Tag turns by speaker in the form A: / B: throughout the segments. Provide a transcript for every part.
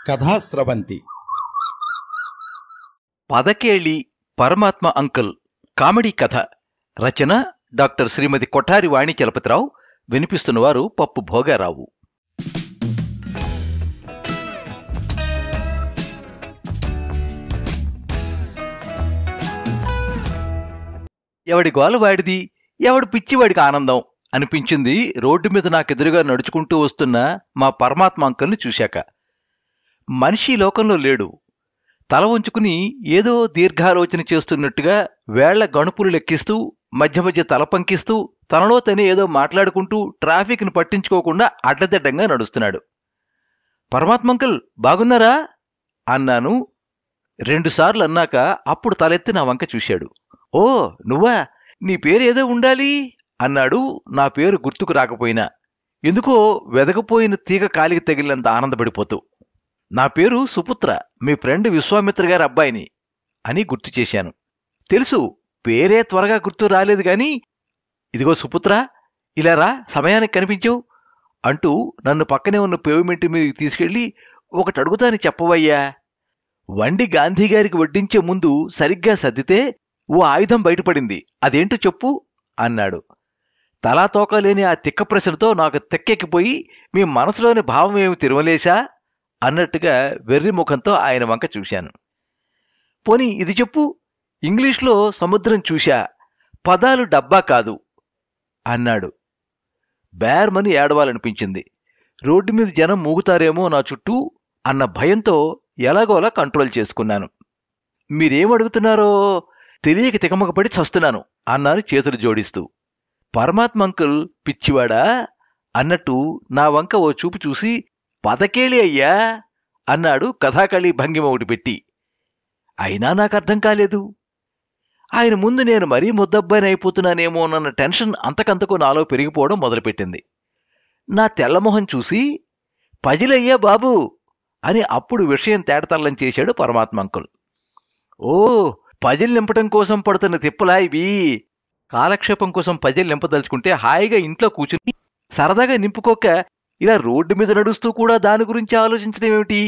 A: కథాస్రవంతి
B: పదకేళి పరమాత్మ uncle comedy కథ. రచన doctor శ్రీమతి కొఠారి వాణి చలపతిరావు. వినిపిస్తున్నవారు పప్పు భోగారావు. ఎవడి గోల వాడిది, ఎవడు పిచ్చివాడికి ఆనందం అనిపించింది రోడ్డు మీద నాకెదురుగా నడుచుకుంటూ వస్తున్న మా పరమాత్మ అంకుల్ని చూశాక. మనిషి లోకంలో లేడు. తల వంచుకుని ఏదో దీర్ఘాలోచన చేస్తున్నట్టుగా వేళ్ల గణుపులు లెక్కిస్తూ మధ్య మధ్య తల పంకిస్తూ తనలో తనే ఏదో మాట్లాడుకుంటూ ట్రాఫిక్ను పట్టించుకోకుండా అడ్డదిడ్డంగా నడుస్తున్నాడు. పరమాత్మ అంకుల్ బాగున్నారా అన్నాను. 2 సార్లు అన్నాక అప్పుడు తలెత్తి నా వంక చూశాడు. ఓ నువ్వా, నీ పేరేదో ఉండాలి అన్నాడు. నా పేరు గుర్తుకు రాకపోయినా ఎందుకో వెదకపోయిన తీగ కాలికి తగిలినంత ఆనందపడిపోతూ. నా పేరు సుపుత్ర, మీ ఫ్రెండ్ విశ్వామిత్ర గారి అబ్బాయిని అని గుర్తు చేశాను. తెలుసు, పేరే త్వరగా గుర్తు రాలేదు గాని ఇదిగో సుపుత్ర, ఇలా రా, సమయానికి కనిపించావు అంటూ నన్ను పక్కనే ఉన్న పేవ్మెంట్ మీదకి తీసుకెళ్లి ఒకటి అడుగుతాని చెప్పవయ్యా. వండి గాంధీగారికి వడ్డించే ముందు సరిగ్గా సర్దితే ఓ ఆయుధం బయటపడింది, అదేంటో చెప్పు అన్నాడు. తలాతోకలేని ఆ తిక్క ప్రశ్నతో నాకు తెక్కెక్కిపోయి మీ మనసులోని భావం ఏమి తిరుమలేశా అన్నట్టుగా వెర్రి ముఖంతో ఆయన వంక చూశాను. పోనీ ఇది చెప్పు, ఇంగ్లీష్లో సముద్రం చూశా, పదాలు డబ్బా కాదు అన్నాడు. బేర్మని ఏడవాలనిపించింది. రోడ్డు మీద జనం మూగుతారేమో నా చుట్టూ అన్న భయంతో ఎలాగోలా కంట్రోల్ చేసుకున్నాను. మీరేమడుగుతున్నారో తెలియక తికమకపడి చస్తున్నాను అన్నాను చేతులు జోడిస్తూ. పరమాత్మ అంకుల్ పిచ్చివాడా అన్నట్టు నా వంక ఓ చూపు చూసి పదకేళి అయ్యా అన్నాడు కథాకళి భంగిమ ఒకటి పెట్టి. అయినా నాకు అర్థం కాలేదు. ఆయన ముందు నేను మరీ ముద్దబ్బాయిని అయిపోతున్నానేమోనన్న టెన్షన్ అంతకంతకు నాలో పెరిగిపోవడం మొదలుపెట్టింది. నా తెల్లమొహం చూసి పజిలయ్యా బాబు అని అప్పుడు విషయం తేటతల్లం చేశాడు పరమాత్మ అంకుల్. ఓ, పజిల్ నింపటం కోసం పడుతున్న తిప్పలా ఇవి? కాలక్షేపం కోసం పజిల్ నింపదలుచుకుంటే హాయిగా ఇంట్లో కూర్చుని సరదాగా నింపుకోక ఇలా రోడ్డు మీద నడుస్తూ కూడా దాని గురించి ఆలోచించడం ఏమిటి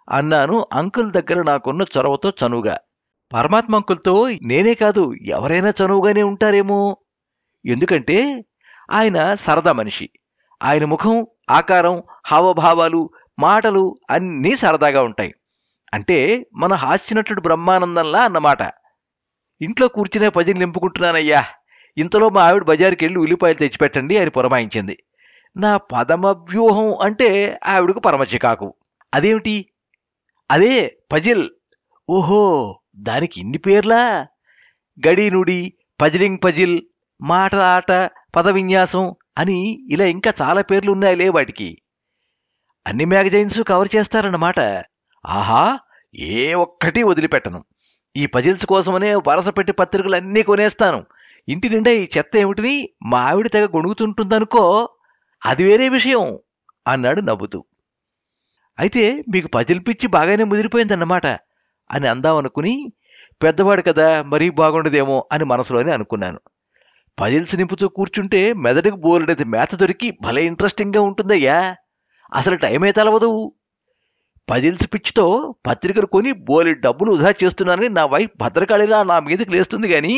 B: అన్నాను అంకుల్ దగ్గర నాకున్న చొరవతో చనువుగా. పరమాత్మ అంకుల్తో నేనే కాదు ఎవరైనా చనువుగానే ఉంటారేమో. ఎందుకంటే ఆయన సరదా మనిషి. ఆయన ముఖం, ఆకారం, హావభావాలు, మాటలు అన్నీ సరదాగా ఉంటాయి. అంటే మన హాస్యనటుడు బ్రహ్మానందంలా అన్నమాట. ఇంట్లో కూర్చునే పజిల్ నింపుకుంటున్నానయ్యా, ఇంతలో మా ఆవిడ బజారుకి వెళ్ళి ఉల్లిపాయలు తెచ్చిపెట్టండి అని పురమాయించింది. నా పదమవ్యూహం అంటే ఆవిడకు పరమ చికాకు. అదేమిటి? అదే పజిల్. ఓహో, దానికి ఇన్ని పేర్లా? గడీనుడి, పజిలింగ్ పజిల్, మాటల ఆట, పద విన్యాసం అని ఇలా ఇంకా చాలా పేర్లు ఉన్నాయిలే వాటికి. అన్ని మ్యాగజైన్స్ కవర్ చేస్తారన్నమాట. ఆహా, ఏ ఒక్కటి వదిలిపెట్టను. ఈ పజిల్స్ కోసమనే వరస పెట్టి పత్రికలన్నీ కొనేస్తాను. ఇంటి నిండా ఈ చెత్త ఏమిటిని మా ఆవిడ తెగ గొణుగుతుంటుందనుకో, అది వేరే విషయం అన్నాడు నవ్వుతూ. అయితే మీకు పజిల్ పిచ్చి బాగానే ముదిరిపోయిందన్నమాట అని అందామనుకుని, పెద్దవాడు కదా మరీ బాగుండదేమో అని మనసులోనే అనుకున్నాను. పజిల్స్ నింపుతూ కూర్చుంటే మెదడుకు బోలెడది మేత దొరికి భలే ఇంట్రెస్టింగ్గా ఉంటుందయ్యా. అసలు టైమే తెలవదు. పజిల్స్ పిచ్చితో పత్రికలు కొని బోలెడు డబ్బులు వృధా చేస్తున్నానని నా వైఫ్ భద్రకాళిలా నా మీదకి లేస్తుంది గాని,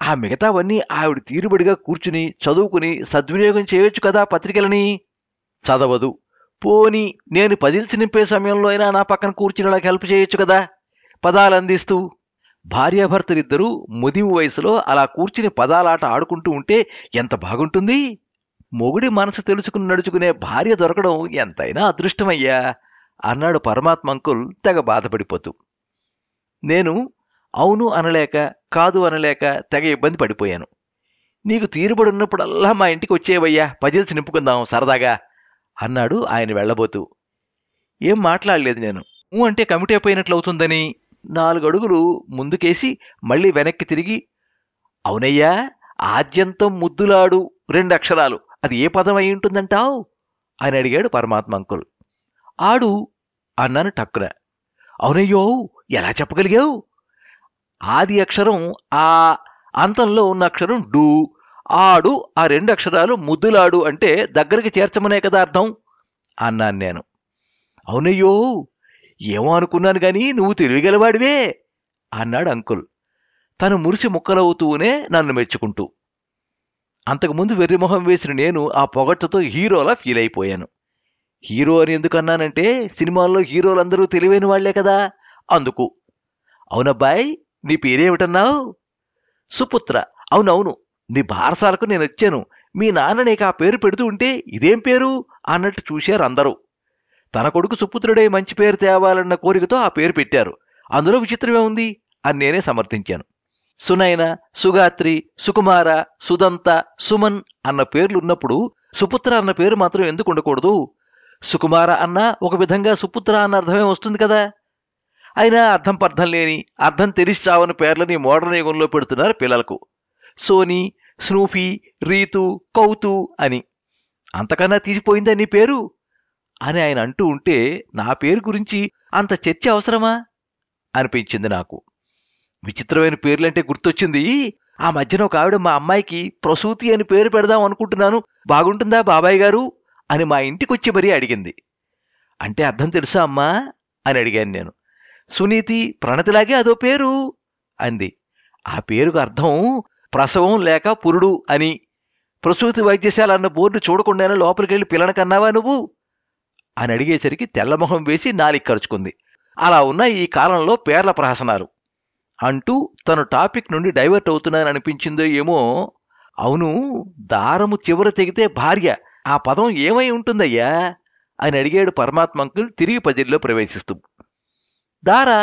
B: ఆ మిగతావన్నీ ఆవిడ తీరుబడిగా కూర్చుని చదువుకుని సద్వినియోగం చేయొచ్చు కదా పత్రికలని. చదవదు. పోని నేను పజిల్స్ నింపే సమయంలో అయినా నా పక్కన కూర్చునేలాగా హెల్ప్ చేయొచ్చు కదా పదాలు అందిస్తూ. భార్యాభర్తలిద్దరూ ముదిమి వయసులో అలా కూర్చుని పదాలాట ఆడుకుంటూ ఉంటే ఎంత బాగుంటుంది. మొగుడి మనసు తెలుసుకుని నడుచుకునే భార్య దొరకడం ఎంతైనా అదృష్టమయ్యా అన్నాడు పరమాత్మ అంకుల్ తెగ బాధపడిపోతూ. నేను అవును అనలేక కాదు అనలేక తెగ ఇబ్బంది పడిపోయాను. నీకు తీరుబడున్నప్పుడల్లా మా ఇంటికి వచ్చేవయ్యా, పజిల్స్ నింపుకుందాం సరదాగా అన్నాడు ఆయన వెళ్ళబోతూ. ఏం మాట్లాడలేదు నేను. అంటే కమిటీ అయిపోయినట్లు అవుతుందని 4 అడుగులు ముందుకేసి మళ్ళీ వెనక్కి తిరిగి, అవునయ్యా, ఆద్యంతం ముద్దులాడు 2 అక్షరాలు, అది ఏ పదం అయి ఉంటుందంటావు అని అడిగాడు పరమాత్మ అంకుల్. ఆడు అన్నాను టక్కున. అవునయ్యో, ఎలా చెప్పగలిగావు? ఆది అక్షరం ఆ, అంతంలో ఉన్న అక్షరం డు, ఆడు, ఆ 2 అక్షరాలు ముద్దులాడు అంటే దగ్గరికి చేర్చమనే కదా అర్థం అన్నాను నేను. అవునయ్యో, ఏమో అనుకున్నాను గాని నువ్వు తెలివిగలవాడివే అన్నాడు అంకుల్, తను మురిసి ముక్కలవుతూనే నన్ను మెచ్చుకుంటూ. అంతకుముందు వెర్రిమొహం వేసిన నేను ఆ పొగట్టుతో హీరోలా ఫీల్ అయిపోయాను. హీరో అని ఎందుకన్నానంటే సినిమాల్లో హీరోలందరూ తెలివైన వాళ్లే కదా, అందుకు. అవునబ్బాయ్, నీ పేరేమిటన్నావు? సుపుత్ర. అవునవును, నీ బారసాలకు నేనొచ్చాను. మీ నాన్న నీకు ఆ పేరు పెడుతూ ఉంటే ఇదేం పేరు అన్నట్టు చూశారు అందరూ. తన కొడుకు సుపుత్రుడై మంచి పేరు తేవాలన్న కోరికతో ఆ పేరు పెట్టారు. అందులో విచిత్రమే ఉంది అని నేనే సమర్థించాను. సునయన, సుగాత్రి, సుకుమార, సుదంత, సుమన్ అన్న పేర్లున్నప్పుడు సుపుత్ర అన్న పేరు మాత్రం ఎందుకు ఉండకూడదు? సుకుమార అన్నా ఒక విధంగా సుపుత్ర అన్న అర్థమే వస్తుంది కదా. అయినా అర్థం పర్థం లేని, అర్థం తెలిసి చావని పేర్లని మోడర్న్ యుగంలో పెడుతున్నారు పిల్లలకు. సోనీ, స్నూఫీ, రీతు, కౌతు అని. అంతకన్నా తీసిపోయిందా నీ పేరు అని ఆయన అంటూ ఉంటే నా పేరు గురించి అంత చర్చ అవసరమా అనిపించింది నాకు. విచిత్రమైన పేర్లంటే గుర్తొచ్చింది, ఆ మధ్యన ఒక ఆవిడ మా అమ్మాయికి ప్రసూతి అని పేరు పెడదాం అనుకుంటున్నాను, బాగుంటుందా బాబాయ్ గారు అని మా ఇంటికొచ్చి మరీ అడిగింది. అంటే అర్థం తెలుసా అమ్మా అని అడిగాను నేను. సునీతి, ప్రణతిలాగే అదో పేరు అంది. ఆ పేరుకు అర్థం ప్రసవం లేక పురుడు అని. ప్రసూతి వైద్యశాల అన్న బోర్డు చూడకుండానే లోపలికెళ్ళి పిల్లన కన్నావా నువ్వు అని అడిగేసరికి తెల్లమొహం వేసి నాలిక కరుచుకుంది. అలా ఉన్న ఈ కాలంలో పేర్ల ప్రహసనాలు అంటూ తను టాపిక్ నుండి డైవర్ట్ అవుతున్నాననిపించిందో ఏమో. అవును, దారము చివర తెగితే భార్య, ఆ పదం ఏమై ఉంటుందయ్యా అని అడిగాడు పరమాత్మ అంకుల్ తిరిగి పజిల్లో ప్రవేశిస్తూ. దారా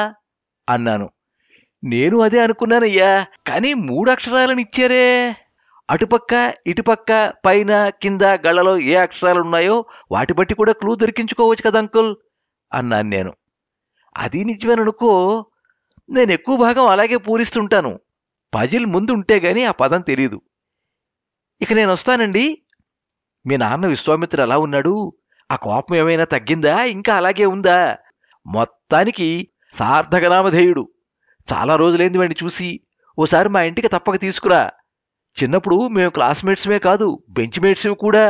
B: అన్నాను. నేను అదే అనుకున్నానయ్యా, కానీ 3 అక్షరాలను ఇచ్చారే. అటుపక్క ఇటుపక్క పైన కింద గళ్లలో ఏ అక్షరాలున్నాయో వాటి బట్టి కూడా క్లూ దొరికించుకోవచ్చు కదా అంకుల్ అన్నాను నేను. అది నిజమేననుకో, నేను ఎక్కువ భాగం అలాగే పూరిస్తుంటాను. పజిల్ ముందు ఉంటే గాని ఆ పదం తెలీదు. ఇక నేను వస్తానండి. మీ నాన్న విశ్వామిత్రుడు ఎలా ఉన్నాడు? ఆ కోపం ఏమైనా తగ్గిందా, ఇంకా అలాగే ఉందా? మొత్తానికి సార్థకనామధేయుడు. చాలా రోజులైంది వాడిని చూసి. ఓసారి మా ఇంటికి తప్పక తీసుకురా. చిన్నప్పుడు మేము క్లాస్మేట్స్మే కాదు, బెంచ్మేట్స్ కూడా.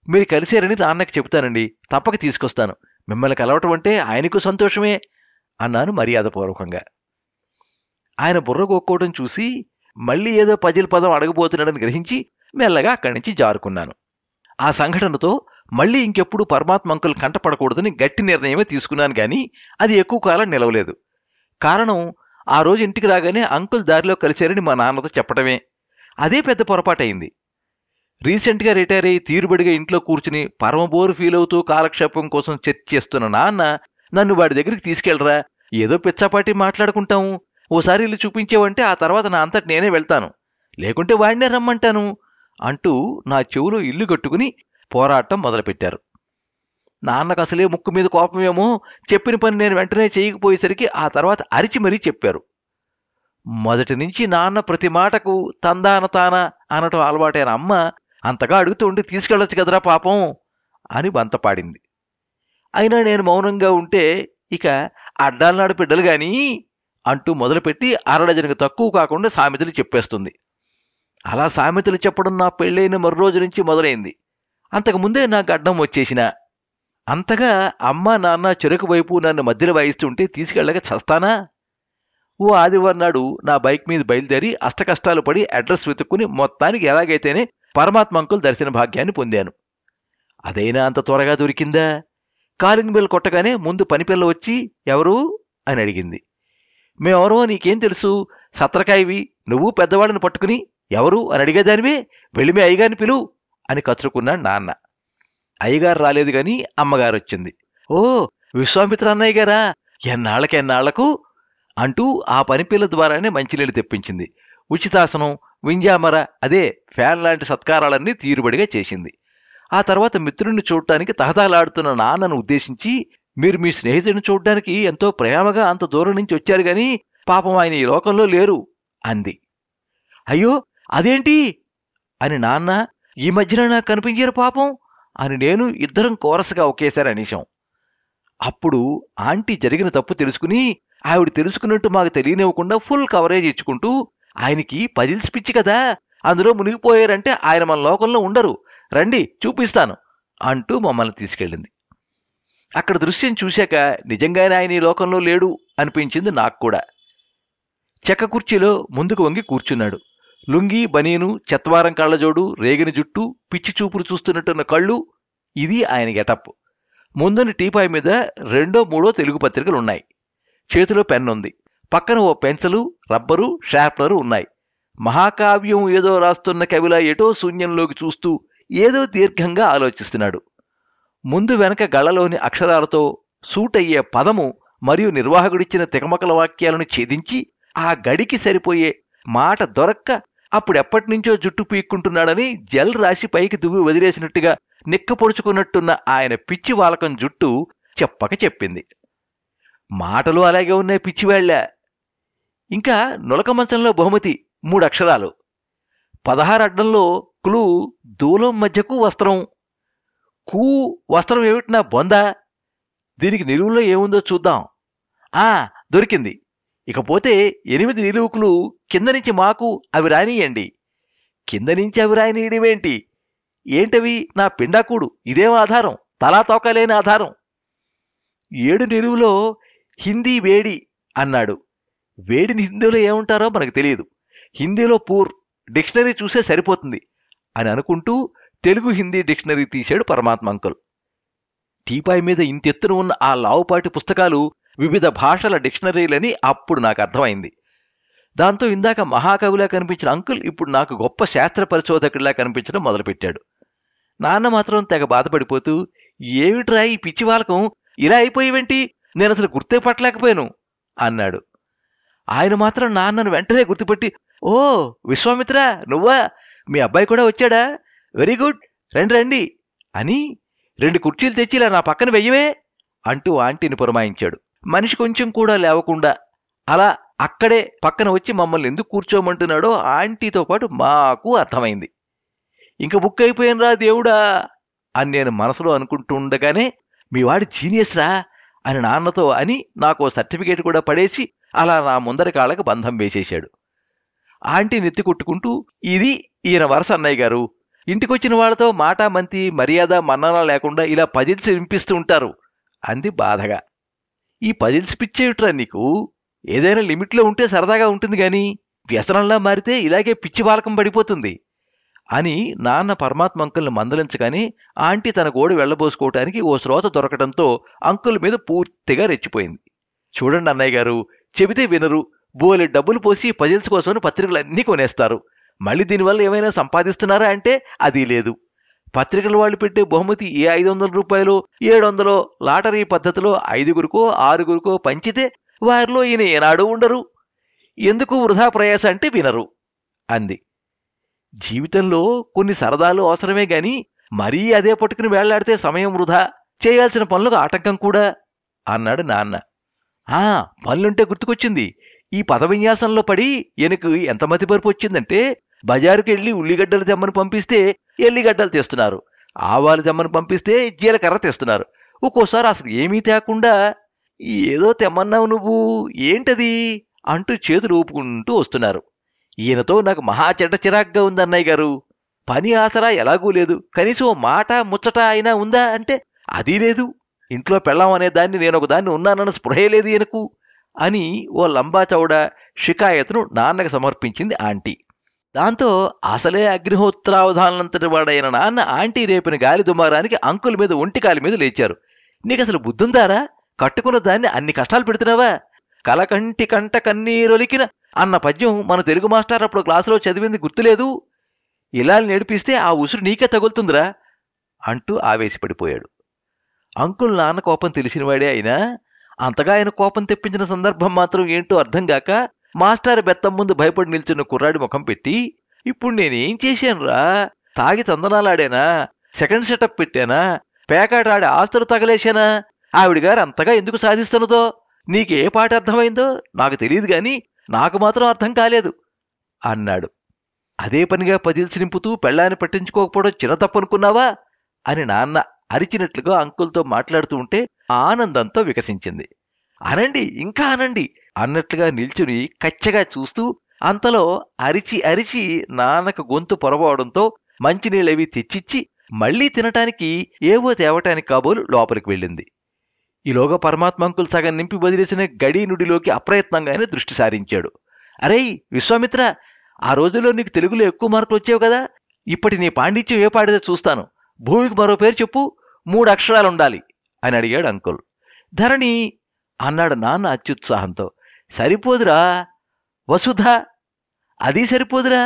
B: మీరు కలిశారని నాన్నకి చెబుతానండి, తప్పక తీసుకొస్తాను. మిమ్మల్ని కలవటం అంటే ఆయనకు సంతోషమే అన్నాను మర్యాదపూర్వకంగా. ఆయన బుర్ర గోక్కోవడం చూసి మళ్ళీ ఏదో పజిల్ పదం అడగబోతున్నాడని గ్రహించి మెల్లగా అక్కడి నుంచి జారుకున్నాను. ఆ సంఘటనతో మళ్ళీ ఇంకెప్పుడు పరమాత్మ అంకుల్ కంటపడకూడదని గట్టి నిర్ణయమే తీసుకున్నాను గాని అది ఎక్కువ కాలం నిలవలేదు. కారణం, ఆ రోజు ఇంటికి రాగానే అంకుల్ దారిలో కలిశారని మా నాన్నతో చెప్పడమే. అదే పెద్ద పొరపాటయింది. రీసెంట్గా రిటైర్ అయ్యి తీరుబడిగా ఇంట్లో కూర్చుని పరమబోరు ఫీల్ అవుతూ కాలక్షేపం కోసం చర్చ చేస్తున్న నాన్న నన్ను వాడి దగ్గరికి తీసుకెళ్లరా, ఏదో పిచ్చాపాటి మాట్లాడుకుంటాము, ఓసారి ఇల్లు చూపించేవంటే ఆ తర్వాత నా అంతటి నేనే వెళ్తాను, లేకుంటే వాడినే రమ్మంటాను అంటూ నా చెవులో ఇల్లు కట్టుకుని పోరాటం మొదలుపెట్టారు. నాన్నకు అసలే ముక్కు మీద కోపమేమో, చెప్పిన పని నేను వెంటనే చేయకపోయేసరికి ఆ తర్వాత అరిచి మరీ చెప్పారు. మొదటి నుంచి నాన్న ప్రతి మాటకు తందాన తాన అనటం అలవాటైన అమ్మ అంతగా అడుగుతూ ఉండి తీసుకెళ్లొచ్చు కదరా పాపం అని వంతపాడింది. అయినా నేను మౌనంగా ఉంటే ఇక అడ్డాలనాడు బిడ్డలు గాని అంటూ మొదలుపెట్టి 6 డజనుకు తక్కువ కాకుండా సామెతలు చెప్పేస్తుంది. అలా సామెతలు చెప్పడం నా పెళ్ళైన మరో రోజు నుంచి మొదలైంది. అంతకుముందే నాకు అడ్డం వచ్చేసిన. అంతగా అమ్మ నాన్న చెరుకు వైపు నన్ను మధ్యలో వాయిస్తుంటే తీసుకెళ్ళక చస్తానా? ఓ ఆదివారం నాడు నా బైక్ మీద బయలుదేరి అష్టకష్టాలు పడి అడ్రస్ వెతుక్కుని మొత్తానికి ఎలాగైతేనే పరమాత్మ అంకుల్ దర్శన భాగ్యాన్ని పొందాను. అదైనా అంత త్వరగా దొరికిందా? కాలింగ్ బెల్ కొట్టగానే ముందు పనిపిల్ల వచ్చి ఎవరు అని అడిగింది. మేమెవరో నీకేం తెలుసు, సత్రకాయవి, నువ్వు పెద్దవాళ్ళని పట్టుకుని ఎవరు అని అడిగేదానివే, వెళ్ళి మీ అయ్యగారిని పిలువు అని కసురుకున్నాడు నాన్న. అయ్యగారు రాలేదు గాని అమ్మగారు వచ్చింది. ఓ, విశ్వామిత్ర అన్నయ్య గారా, ఎన్నాళ్లకు అంటూ ఆ పనిపిల్ల ద్వారానే మంచినీళ్ళు తెప్పించింది. ఉచితాసనం, వింజామర, అదే ఫ్యాన్ లాంటి సత్కారాలన్నీ తీరుబడిగా చేసింది. ఆ తర్వాత మిత్రుడిని చూడటానికి తహతహలాడుతున్న నాన్నను ఉద్దేశించి, మీరు మీ స్నేహితుడిని చూడ్డానికి ఎంతో ప్రేమగా అంత దూరం నుంచి వచ్చారు గాని పాపం ఆయన ఈ లోకంలో లేరు అంది. అయ్యో అదేంటి అని నాన్న, ఈ మధ్యన నాకు కనిపించారు పాపం అని నేను ఇద్దరం కోరసగా ఒకేసారి అనేశాం. అప్పుడు ఆంటీ జరిగిన తప్పు తెలుసుకుని ఆవిడ తెలుసుకున్నట్టు మాకు తెలియనివ్వకుండా ఫుల్ కవరేజ్ ఇచ్చుకుంటూ, ఆయనకి పజిల్స్ పిచ్చి కదా, అందులో మునిగిపోయారంటే ఆయన మన లోకంలో ఉండరు, రండి చూపిస్తాను అంటూ మమ్మల్ని తీసుకెళ్ళింది. అక్కడ దృశ్యం చూశాక నిజంగానే ఆయన ఈ లోకంలో లేడు అనిపించింది నాకు కూడా. చెక్క కుర్చీలో ముందుకు వంగి కూర్చున్నాడు. లుంగి, బనీను, చెత్వారం కళ్ళజోడు, రేగిన జుట్టు, పిచ్చి చూపులు చూస్తున్నట్టున్న కళ్ళు, ఇది ఆయన గెటప్. ముందుని టీపాయ్ మీద 2, 3 తెలుగు పత్రికలున్నాయి. చేతిలో పెన్నుంది. పక్కన ఓ పెన్సిలు, రబ్బరు, షార్ప్నరు ఉన్నాయి. మహాకావ్యం ఏదో రాస్తున్న కవిలా ఎటో శూన్యంలోకి చూస్తూ ఏదో దీర్ఘంగా ఆలోచిస్తున్నాడు. ముందు వెనక గళ్లలోని అక్షరాలతో సూట్ అయ్యే పదము మరియు నిర్వాహకుడిచ్చిన తికమకల వాక్యాలను ఛేదించి ఆ గడికి సరిపోయే మాట దొరక్క అప్పుడెప్పటినుంచో జుట్టు పీక్కుంటున్నాడని జల్ రాసి పైకి దువ్వి వదిలేసినట్టుగా నిక్కపొడుచుకున్నట్టున్న ఆయన పిచ్చి వాలకం జుట్టు చెప్పక చెప్పింది. మాటలు అలాగే ఉన్నాయి పిచ్చివాళ్ల. ఇంకా నులక మంచంలో బహుమతి 3 అక్షరాలు. 16 అడ్డంలో క్లూ దూలం మధ్యకు వస్త్రం. కూ వస్త్రం ఏమిటినా బొందా? దీనికి నిలువులో ఏముందో చూద్దాం. దొరికింది. ఇకపోతే 8 నిలువుకులు కింద నుంచి మాకు అవి రానియండి. కింద నుంచి అవి రానియడమేంటి? ఏంటవి? నా పిండాకుడు. ఇదేం ఆధారం? తలా తోకలేని ఆధారం. 7 నిలువులో హిందీ వేడి అన్నాడు. వేడిని హిందీలో ఏముంటారో మనకు తెలియదు. హిందీలో పూర్, డిక్షనరీ చూసే సరిపోతుంది అని అనుకుంటూ తెలుగు హిందీ డిక్షనరీ తీశాడు పరమాత్మ అంకుల్. టీపాయ్ మీద ఇంతెత్తున ఉన్న ఆ లావుపాటి పుస్తకాలు వివిధ భాషల డిక్షనరీలని అప్పుడు నాకు అర్థమైంది. దాంతో ఇందాక మహాకవిలా కనిపించిన అంకుల్ ఇప్పుడు నాకు గొప్ప శాస్త్ర పరిశోధకుడిలా కనిపించడం మొదలుపెట్టాడు. నాన్న మాత్రం తెగ బాధపడిపోతూ, ఏమిట్రా ఈ పిచ్చి వాలకం, ఇలా అయిపోయేవేంటి? నేను అసలు గుర్తే పట్టలేకపోయాను అన్నాడు. ఆయన మాత్రం నాన్నను వెంటనే గుర్తుపట్టి, ఓ విశ్వామిత్ర, నువ్వా? మీ అబ్బాయి కూడా వచ్చాడా? వెరీ గుడ్, రండి రండి అని 2 కుర్చీలు తెచ్చి ఇలా నా పక్కన వెయ్యవే అంటూ ఆంటీని పురమాయించాడు. మనిషి కొంచెం కూడా లేవకుండా అలా అక్కడే పక్కన వచ్చి మమ్మల్ని ఎందుకు కూర్చోమంటున్నాడో ఆంటీతో పాటు మాకు అర్థమైంది. ఇంక బుక్ అయిపోయానురా దేవుడా అని నేను మనసులో అనుకుంటూ ఉండగానే, మీ వాడి జీనియస్ రా అని నాన్నతో అని నాకు సర్టిఫికేట్ కూడా పడేసి అలా నా ముందరి కాళ్ళకు బంధం వేసేశాడు. ఆంటీ నెత్తి కొట్టుకుంటూ, ఇది ఈయన వరస అన్నయ్య గారు. ఇంటికొచ్చిన వాళ్లతో మాట మంతి మర్యాద మన్నన లేకుండా ఇలా పజిల్స్ వినిపిస్తూ ఉంటారు అంది బాధగా. ఈ పజిల్స్ పిచ్చేవిట్రా నీకు? ఏదైనా లిమిట్లో ఉంటే సరదాగా ఉంటుంది గాని వ్యసనంలా మారితే ఇలాగే పిచ్చి బాలకం పడిపోతుంది అని నాన్న పరమాత్మ అంకుల్ని మందలించగానే ఆంటీ తన గోడు వెళ్లబోసుకోవటానికి ఓ శ్రోత దొరకడంతో అంకుల్ మీద పూర్తిగా రెచ్చిపోయింది. చూడండి అన్నయ్య గారు, చెబితే వినరు, బోలె డబ్బులు పోసి పజిల్స్ కోసం పత్రికలన్నీ కొనేస్తారు. మళ్ళీ దీనివల్ల ఏమైనా సంపాదిస్తున్నారా అంటే అది లేదు. పత్రికల వాళ్ళు పెట్టే బహుమతి ఏ 500 రూపాయలు 700 లాటరీ పద్ధతిలో 5గురికో 6గురికో పంచితే వారిలో ఈయన ఏనాడు ఉండరు. ఎందుకు వృధా ప్రయాస అంటే వినరు అంది. జీవితంలో కొన్ని సరదాలు అవసరమే గాని మరీ అదే పట్టుకుని వేళ్లాడితే సమయం వృధా, చేయాల్సిన పనులకు ఆటంకం కూడా అన్నాడు నాన్న. పనులుంటే గుర్తుకొచ్చింది. ఈ పదవిన్యాసంలో పడి ఎనకు ఎంత మతిపరుపు వచ్చిందంటే, బజారుకి వెళ్ళి ఉల్లిగడ్డలు తెమ్మని పంపిస్తే ఎల్లిగడ్డలు తెస్తున్నారు, ఆవాలు తెమ్మని పంపిస్తే జీలకర్ర తెస్తున్నారు. ఒక్కోసారి అసలు ఏమీ తేకుండా ఏదో తెమ్మన్నావు నువ్వు, ఏంటది అంటూ చేతులు ఊపుకుంటూ వస్తున్నారు. ఈయనతో నాకు మహా చెడ్డ చిరాగ్గా ఉంది అన్నయ్య గారు. పని ఆసరా ఎలాగూ లేదు, కనీసం మాట ముచ్చట అయినా ఉందా అంటే అదీ లేదు. ఇంట్లో పెళ్ళాం అనే దాన్ని నేనొకదాన్ని ఉన్నానన్న స్పృహే లేదు ఈయనకు అని ఓ లంబాచౌడ షికాయతను నాన్నకు సమర్పించింది ఆంటీ. దాంతో అసలే అగ్నిహోత్రావధానంతటి వాడైన నాన్న ఆంటీ రేపిన గాలి దుమారానికి అంకుల్ మీద ఒంటికాలి మీద లేచారు. నీకసలు బుద్ధుందారా? కట్టుకున్న దాన్ని అన్ని కష్టాలు పెడుతున్నావా? కలకంటి కంట కన్నీరొలికిన అన్న పద్యం మన తెలుగు మాస్టర్ అప్పుడు క్లాసులో చదివింది గుర్తులేదు. ఇలా నేర్పిస్తే ఆ ఉసురు నీకే తగులుతుందిరా అంటూ ఆవేశపడిపోయాడు. అంకుల్ నాన్న కోపం తెలిసినవాడే అయినా అంతగా ఆయన కోపం తెప్పించిన సందర్భం మాత్రం ఏంటో అర్థం కాక మాస్టర్ బెత్తం ముందు భయపడి నిల్చున్న కుర్రాడి ముఖం పెట్టి, ఇప్పుడు నేనేం చేశానురా? తాగి తందనాలాడేనా? సెకండ్ సెటప్ పెట్టానా? పేకాట ఆడి ఆస్తులు తగలేశానా? ఆవిడగారు అంతగా ఎందుకు సాధిస్తున్నదో నీకే పాట అర్థమైందో నాకు తెలియదు గాని నాకు మాత్రం అర్థం కాలేదు అన్నాడు. అదే పనిగా పజిల్స్ నింపుతూ పెళ్ళాన్ని పట్టించుకోకపోవడం చిన్న తప్పనుకున్నావా అని నాన్న అరిచినట్లుగా అంకుల్తో మాట్లాడుతూ ఉంటే ఆనందంతో వికసించింది. అనండి, ఇంకా అనండి అన్నట్లుగా నిల్చుని కచ్చగా చూస్తూ అంతలో అరిచి అరిచి నాన్నకు గొంతు పొరబవడంతో మంచినీళ్ళవి తెచ్చిచ్చి మళ్లీ తినటానికి ఏవో తేవటానికి కాబోలు లోపలికి వెళ్ళింది. ఈలోగా పరమాత్మ అంకుల్ సగం నింపి వదిలేసిన గడి నుడిలోకి అప్రయత్నంగానే దృష్టి సారించాడు. అరేయ్ విశ్వామిత్ర, ఆ రోజుల్లో నీకు తెలుగులో ఎక్కువ మార్కులు వచ్చేవి కదా, ఇప్పటి నీ పాండిత్యం ఏ పాడితే చూస్తాను. భూమికి మరో పేరు చెప్పు, 3 అక్షరాలుండాలి అని అడిగాడు అంకుల్. ధరణి అన్నాడు నాన్న అత్యుత్సాహంతో. సరిపోదురా వసుధ, అది సరిపోదురా,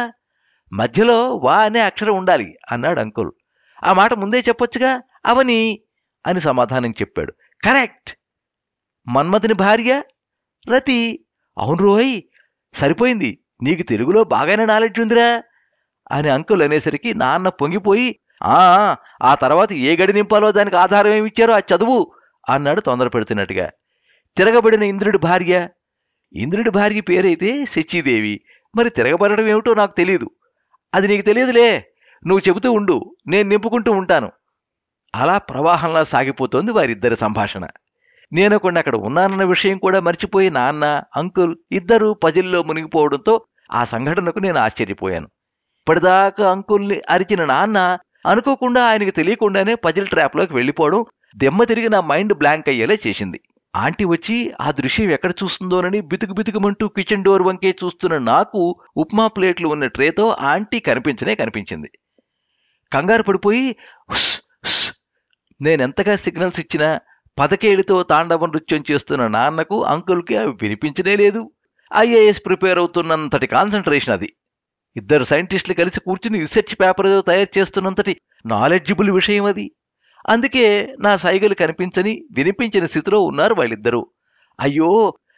B: మధ్యలో వా అనే అక్షరం ఉండాలి అన్నాడు అంకుల్. ఆ మాట ముందే చెప్పొచ్చుగా, అవని అని సమాధానం చెప్పాడు. కరెక్ట్. మన్మథుని భార్య రతి. అవును రోయ్, సరిపోయింది, నీకు తెలుగులో బాగానే నాలెడ్జ్ ఉందిరా అని అంకుల్ అనేసరికి నాన్న పొంగిపోయి, ఆ తర్వాత ఏ గడి నింపాలో దానికి ఆధారం ఏమిచ్చారో అది చదువు అన్నాడు తొందర పెడుతున్నట్టుగా. తిరగబడిన ఇంద్రుడి భార్య. ఇంద్రుడి భార్య పేరైతే శచీదేవి. మరి తిరగబడడం ఏమిటో నాకు తెలీదు. అది నీకు తెలియదులే, నువ్వు చెబుతూ ఉండు, నేను నింపుకుంటూ ఉంటాను. అలా ప్రవాహంలా సాగిపోతోంది వారిద్దరి సంభాషణ. నేను కొన్ని అక్కడ ఉన్నానన్న విషయం కూడా మర్చిపోయి నాన్న అంకుల్ ఇద్దరూ పజిల్లో మునిగిపోవడంతో ఆ సంఘటనకు నేను ఆశ్చర్యపోయాను. ఇప్పటిదాకా అంకుల్ని అరిచిన నాన్న అనుకోకుండా ఆయనకు తెలియకుండానే పజిల్ ట్రాప్లోకి వెళ్ళిపోవడం దెమ్మ తిరిగి నా మైండ్ బ్లాంక్ అయ్యేలా చేసింది. ఆంటీ వచ్చి ఆ దృశ్యం ఎక్కడ చూస్తుందోనని బితుకు బితుకుమంటూ కిచెన్ డోర్ వంకే చూస్తున్న నాకు ఉప్మా ప్లేట్లు ఉన్న ట్రేతో ఆంటీ కనిపించింది. కంగారు పడిపోయి నేనెంతగా సిగ్నల్స్ ఇచ్చినా పదకేళితో తాండవ నృత్యం చేస్తున్న నాన్నకు అంకుల్కి అవి వినిపించనే లేదు. ఐఏఎస్ ప్రిపేర్ అవుతున్నంతటి కాన్సంట్రేషన్ అది. ఇద్దరు సైంటిస్టులు కలిసి కూర్చుని రీసెర్చ్ పేపర్ తయారు చేస్తున్నంతటి నాలెడ్జిబుల్ విషయం అది. అందుకే నా సైగలు కనిపించని వినిపించిన స్థితిలో ఉన్నారు వాళ్ళిద్దరూ.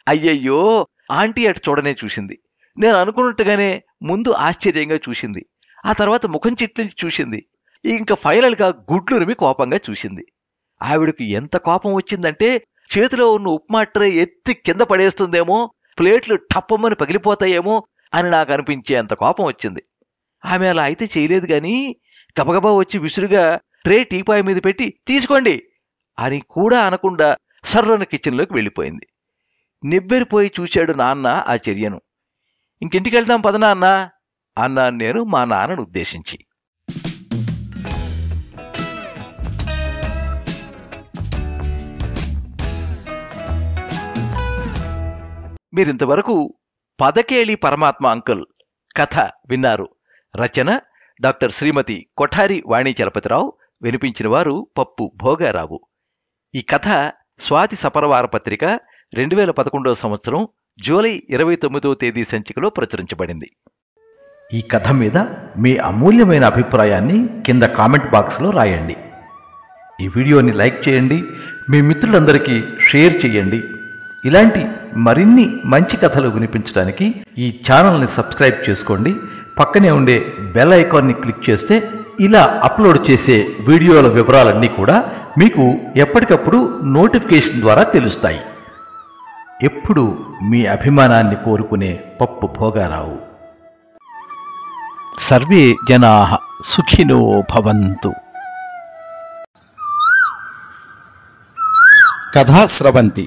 B: అయ్యయ్యో ఆంటీ అటు చూడనే చూసింది. నేను అనుకున్నట్టుగానే ముందు ఆశ్చర్యంగా చూసింది, ఆ తర్వాత ముఖం చిట్లించి చూసింది, ఇంకా ఫైనల్గా గుడ్లురిమి కోపంగా చూసింది. ఆవిడకు ఎంత కోపం వచ్చిందంటే చేతిలో ఉన్న ఉప్మా ట్రే ఎత్తి కింద పడేస్తుందేమో, ప్లేట్లు టప్పమని పగిలిపోతాయేమో అని నాకు అనిపించే అంత కోపం వచ్చింది. ఆమె అలా అయితే చేయలేదు గాని గబగబా వచ్చి విసురుగా ట్రే టీపాయ్ మీద పెట్టి తీసుకోండి అని కూడా అనకుండా సర్రన కిచెన్లోకి వెళ్ళిపోయింది. నివ్వెరిపోయి చూశాడు నాన్న ఆ చర్యను. ఇంకింటికి వెళ్దాం పద నాన్న అన్నాను నేను మా నాన్నను ఉద్దేశించి. మీరింతవరకు పదకేళి పరమాత్మ అంకుల్ కథ విన్నారు. రచన డాక్టర్ శ్రీమతి కొఠారి వాణి చలపతిరావు. వినిపించిన వారు పప్పు భోగారావు. ఈ కథ స్వాతి సపరవార పత్రిక 2011 సంవత్సరం జూలై 29వ తేదీ సంచికలో ప్రచురించబడింది. ఈ కథ మీద మీ అమూల్యమైన అభిప్రాయాన్ని కింద కామెంట్ బాక్స్లో రాయండి. ఈ వీడియోని లైక్ చేయండి, మీ మిత్రులందరికీ షేర్ చేయండి. ఇలాంటి మరిన్ని మంచి కథలు వినిపించడానికి ఈ ఛానల్ని సబ్స్క్రైబ్ చేసుకోండి. పక్కనే ఉండే బెల్ ఐకాన్ని క్లిక్ చేస్తే ఇలా అప్లోడ్ చేసే వీడియోల వివరాలన్నీ కూడా మీకు ఎప్పటికప్పుడు నోటిఫికేషన్ ద్వారా తెలుస్తాయి. ఎప్పుడు మీ అభిమానాన్ని కోరుకునే పప్పు భోగారావు. సర్వే జనాః సుఖినో భవంతు.
A: కథా స్రవంతి.